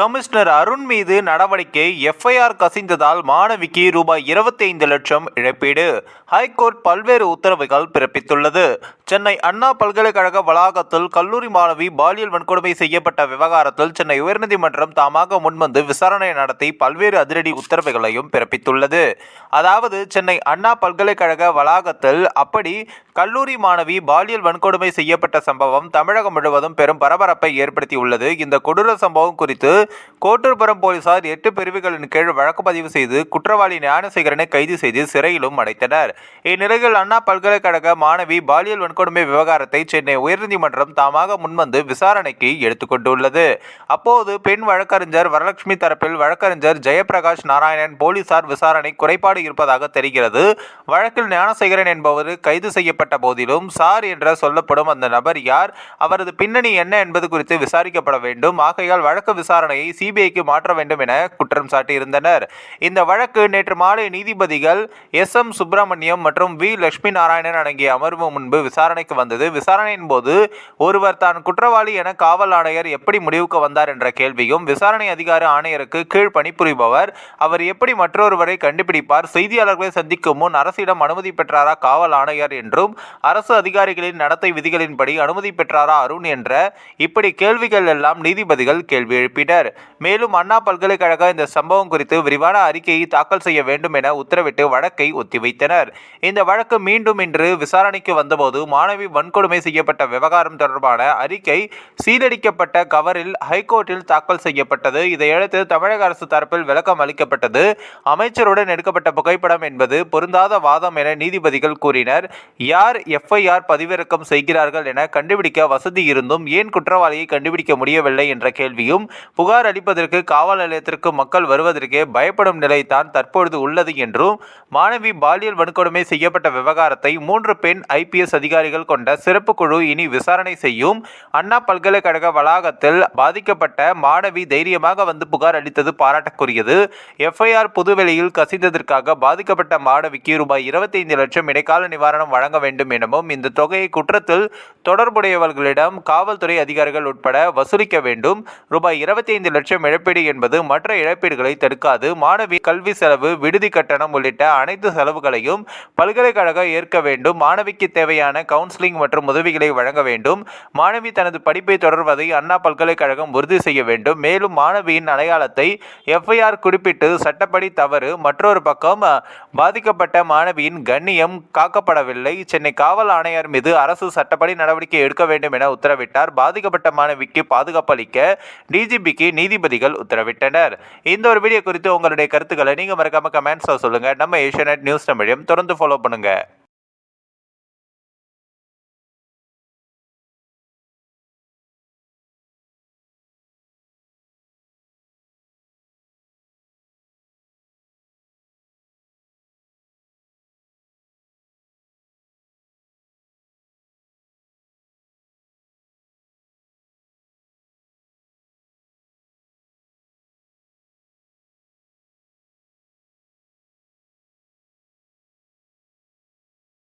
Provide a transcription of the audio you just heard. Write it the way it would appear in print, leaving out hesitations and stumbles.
Commissioner Arun மீது நடவடிக்கை FIR கசிந்ததால் மாணவிக்கு ரூபாய் 25 லட்சம் இழப்பீடு. ஹைகோர்ட் பல்வேறு உத்தரவுகள் பிறப்பித்துள்ளது. சென்னை அண்ணா பல்கலைக்கழக வளாகத்தில் கல்லூரி மாணவி பாலியல் வன்கொடுமை செய்யப்பட்ட விவகாரத்தில் சென்னை உயர்நீதிமன்றம் தாமாக முன்வந்து விசாரணை நடத்தி பல்வேறு அதிரடி உத்தரவுகளையும் பிறப்பித்துள்ளது. அதாவது சென்னை அண்ணா பல்கலைக்கழக வளாகத்தில் அப்படி கல்லூரி மாணவி பாலியல் வன்கொடுமை செய்யப்பட்ட சம்பவம் தமிழகம் முழுவதும் பெரும் பரபரப்பை ஏற்படுத்தியுள்ளது. இந்த கொடூர சம்பவம் குறித்து கோட்டூர்புரம் போலீசார் 8 பிரிவுகளின் கீழ் வழக்கு பதிவு செய்து குற்றவாளி ஞானசேகரனை கைது செய்து சிறையிலும் அடைத்தனர். இந்நிலையில் அண்ணா பல்கலைக்கழக மாணவி பாலியல் வன்கொடுமை விவகாரத்தை சென்னை உயர்நீதிமன்றம் தாமாக முன்வந்து விசாரணைக்கு எடுத்துக்கொண்டுள்ளது. அப்போது பெண் வழக்கறிஞர் வரலட்சுமி தரப்பில் வழக்கறிஞர் ஜெயபிரகாஷ் நாராயணன் போலீசார் விசாரணை குறைபாடு இருப்பதாக தெரிகிறது. வழக்கில் ஞானசேகரன் என்பவர் கைது செய்யப்பட்ட போதிலும் சார் என்ற சொல்லப்படும் அந்த நபர் யார், அவரது பின்னணி என்ன என்பது குறித்து விசாரிக்கப்பட வேண்டும். ஆகையால் வழக்கு விசாரணையை சிபிஐக்கு மாற்ற வேண்டும் என குற்றம் சாட்டியிருந்தனர். இந்த வழக்கு நேற்று மாலை நீதிபதிகள் SM சுப்பிரமணியம் மற்றும் V லட்சுமி நாராயணன் அடங்கிய அமர்வு முன்பு விசாரணைக்கு வந்தது. விசாரணையின் போது ஒருவர் தான் குற்றவாளி என காவல் ஆணையர் எப்படி முடிவுக்கு வந்தார் என்ற கேள்வியும், விசாரணை அதிகாரி ஆணையருக்கு கீழ் பணிபுரிபவர் அவர் எப்படி மற்றொருவரை கண்டுபிடிப்பார், செய்தியாளர்களை சந்திக்கும் முன் அரசிடம் அனுமதி பெற்றாரா காவல் ஆணையர் என்றும், அரசு அதிகாரிகளின் நடத்தை விதிகளின்படி அனுமதி பெற்றாரா அருண் என்ற இப்படி கேள்விகள் எல்லாம் நீதிபதிகள் கேள்வி எழுப்பினர். மேலும் அண்ணா பல்கலைக்கழக இந்த சம்பவம் குறித்து விரிவான அறிக்கையை தாக்கல் செய்ய வேண்டும் என உத்தரவிட்டு வழக்கை ஒத்திவைத்தனர். இந்த வழக்கு மீண்டும் இன்று விசாரணைக்கு வந்தபோது மாணவி வன்கொடுமை செய்யப்பட்ட விவகாரம் தொடர்பான அறிக்கை சீலடிக்கப்பட்ட கவரில் ஹைகோர்ட்டில் தாக்கல் செய்யப்பட்டது. இதையடுத்து தமிழக அரசு தரப்பில் விளக்கம் அளிக்கப்பட்டது. அமைச்சருடன் எடுக்கப்பட்ட புகைப்படம் என்பது பொருந்தாத வாதம் என நீதிபதிகள் கூறினர். யார் எஃப்ஐஆர் பதிவிறக்கம் செய்கிறார்கள் என கண்டுபிடிக்க வசதி இருந்தும் ஏன் குற்றவாளியை கண்டுபிடிக்க முடியவில்லை என்ற கேள்வியும், புகார் அளிப்பதற்கு காவல் நிலையத்திற்கு மக்கள் வருவதற்கே பயப்படும் நிலைதான் தற்பொழுது உள்ளது என்றும், மாணவி பாலியல் வன்கொடுமை செய்யப்பட்ட விவகாரத்தை 3 பெண் IPS அதிகாரிகள் கொண்ட சிறப்பு குழு இனி விசாரணை செய்யும். அண்ணா பல்கலைக்கழக வளாகத்தில் பாதிக்கப்பட்ட மாணவி தைரியமாக வந்து புகார் அளித்தது பாராட்டுக்குரியது. எஃப்ஐஆர் புதுவெளியில் கசிந்ததற்காக பாதிக்கப்பட்ட மாணவிக்கு ரூபாய் 25 லட்சம் இடைக்கால நிவாரணம் வழங்க வேண்டும் எனவும், இந்த தொகையை குற்றத்தில் தொடர்புடையவர்களிடம் காவல்துறை அதிகாரிகள் உட்பட வசூலிக்க வேண்டும். ரூபாய் 25 லட்சம் இழப்பீடு என்பது மற்ற இழப்பீடுகளை தடுக்காது. மாணவி கல்வி செலவு, விடுதி கட்டணம் உள்ளிட்ட அனைத்து செலவுகளையும் பல்கலைக்கழகம் ஏற்க வேண்டும். மாணவிக்கு தேவையான கவுன்சிலிங் மற்றும் உதவிகளை வழங்க வேண்டும். மாணவி தனது படிப்பை தொடர்வதை அண்ணா பல்கலைக்கழகம் உறுதி செய்ய வேண்டும். மேலும் மாணவியின் அடையாளத்தை FIR குறிப்பிட்டு சட்டப்படி தவறு. மற்றொரு பக்கம் பாதிக்கப்பட்ட மாணவியின் கண்ணியம் காக்கப்படவில்லை. சென்னை காவல் ஆணையர் மீது அரசு சட்டப்படி நடவடிக்கை எடுக்க வேண்டும் என உத்தரவிட்டார். பாதிக்கப்பட்ட மாணவிக்கு பாதுகாப்பு அளிக்க DGPக்கு நீதிபதிகள் உத்தரவிட்டனர். இந்த ஒரு வீடியோ குறித்து உங்களுடைய கருத்துக்களை நீங்க மறக்காம கமெண்ட்ஸ்ல சொல்லுங்க. நம்ம ஏஷியாநெட் நியூஸ் தமிழையும் தொடர்ந்து ஃபாலோ பண்ணுங்க.